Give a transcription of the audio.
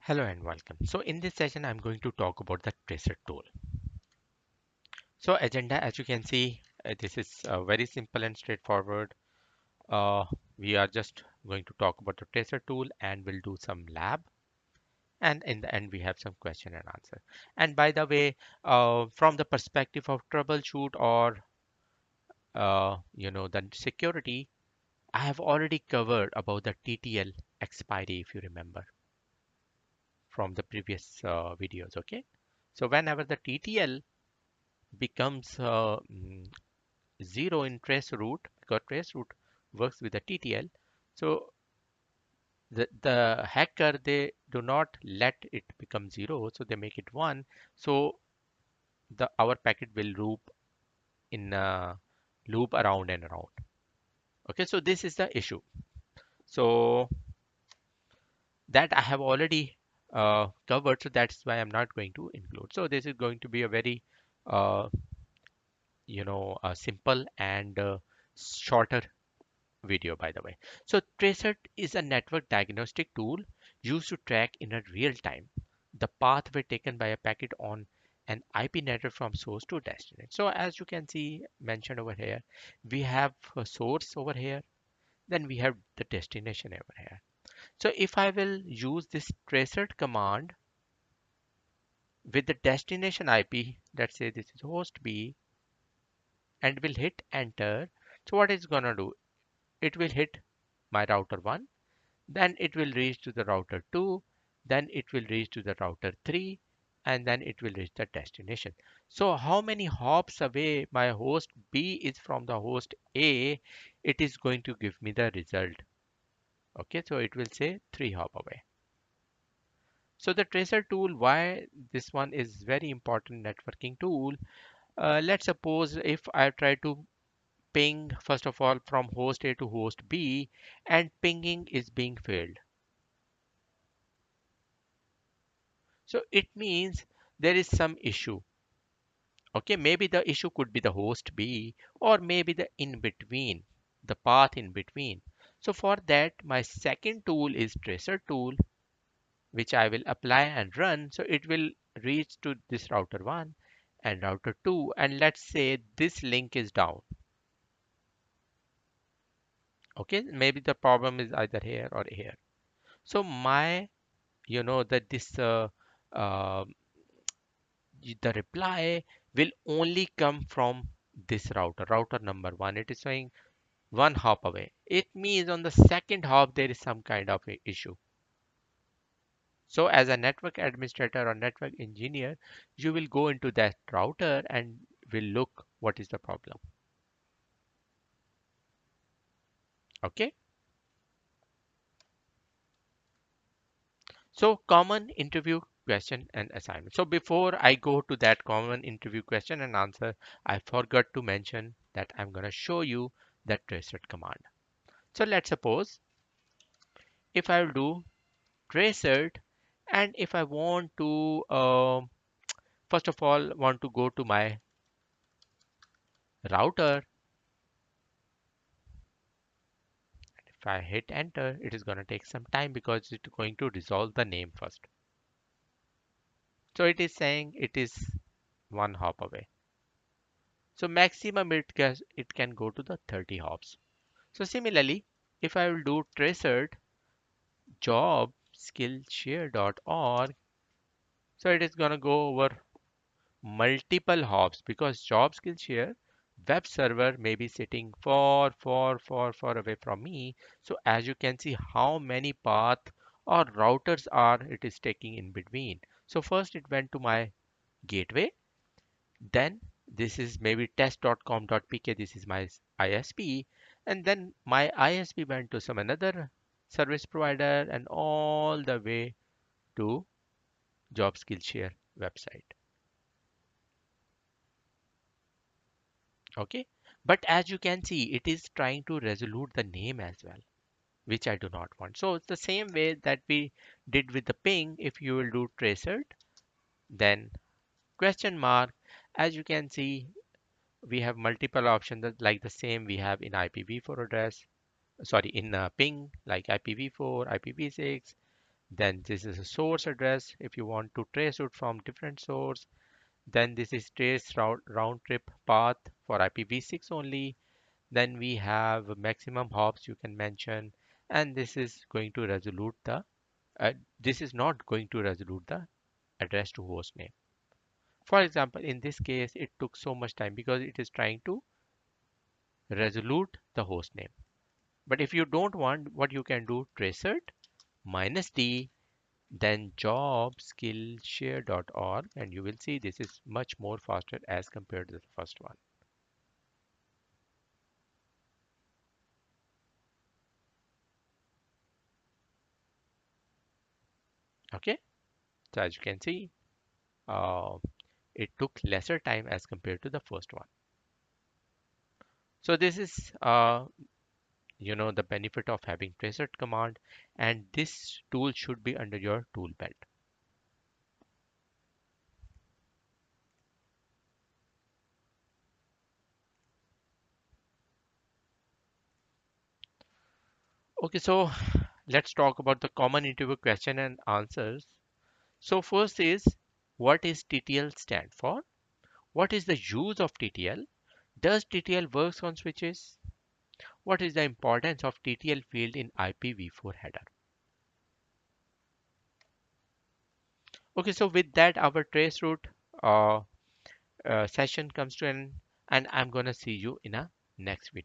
Hello and welcome. So in this session, I'm going to talk about the Tracer tool. So agenda, as you can see, this is very simple and straightforward. Uh, we are just going to talk about the Tracer tool and we'll do some lab. And in the end, we have some question and answer. And by the way, from the perspective of troubleshoot or the security, I have already covered about the TTL expiry, if you remember from the previous videos. Okay, so whenever the TTL becomes 0 in traceroute because traceroute works with the TTL. So the hacker they do not let it become 0, so they make it 1. So the our packet will loop around and around. Okay, so this is the issue. So that I have already covered, so that's why I'm not going to include. So this is going to be a very uh, simple and shorter video, by the way. So Tracert is a network diagnostic tool used to track in a real time the pathway taken by a packet on an IP network from source to destination. So as you can see mentioned over here, we have a source over here, then we have the destination over here. So if I will use this Tracert command with the destination IP, let's say this is host B, and will hit enter. So what it's gonna do? It will hit my router 1, then it will reach to the router 2, then it will reach to the router 3, and then it will reach the destination. So how many hops away my host B is from the host A, it is going to give me the result. Okay, so it will say 3 hop away. So the tracer tool, why this one is very important networking tool. Let's suppose if I try to ping first of all from host A to host B and pinging is being failed. So it means there is some issue. Okay, maybe the issue could be the host B or maybe the in between, the path in between. So for that, my second tool is tracer tool, which I will apply and run. So it will reach to this router 1 and router 2. And let's say this link is down. Okay, maybe the problem is either here or here. So my, that this uh, the reply will only come from this router number 1. It is saying 1 hop away. It means on the second hop there is some kind of a issue. So as a network administrator or network engineer, you will go into that router and will look what is the problem. Okay, so common interview question and assignment. So before I go to that common interview question and answer, I forgot to mention that I'm going to show you that traceroute command. So let's suppose if I will do traceroute, and if I want to first of all want to go to my router, if I hit enter, it is going to take some time because it's going to resolve the name first. So it is saying it is 1 hop away. So maximum it can go to the 30 hops. So similarly, if I will do tracert job skillshare.org, so it is going to go over multiple hops because job skillshare web server may be sitting far away from me. So as you can see how many path or routers are it is taking in between. So first it went to my gateway, then this is maybe test.com.pk, this is my ISP, and then my ISP went to some another service provider and all the way to job skillshare website. Okay, but as you can see it is trying to resolve the name as well, which I do not want. So it's the same way that we did with the ping. If you will do tracert, then question mark, as you can see we have multiple options like the same we have in IPv4 address, sorry, in ping like IPv4, IPv6, Then this is a source address if you want to trace route from different source. Then this is trace round trip path for IPv6 only. Then we have maximum hops you can mention, and this is going to resolute the this is not going to resolute the address to host name. For example, in this case, it took so much time because it is trying to resolute the host name. But if you don't want, what you can do, tracert minus d, then jobskillshare.org, and you will see this is much more faster as compared to the first one. Okay, so as you can see, uh, it took lesser time as compared to the first one. So this is the benefit of having tracert command, and this tool should be under your tool belt. Okay, so let's talk about the common interview question and answers. So first is, what is TTL stand for? What is the use of TTL? Does TTL works on switches? What is the importance of TTL field in IPv4 header? Okay, so with that, our traceroute uh, session comes to an end, and I'm gonna see you in a next video.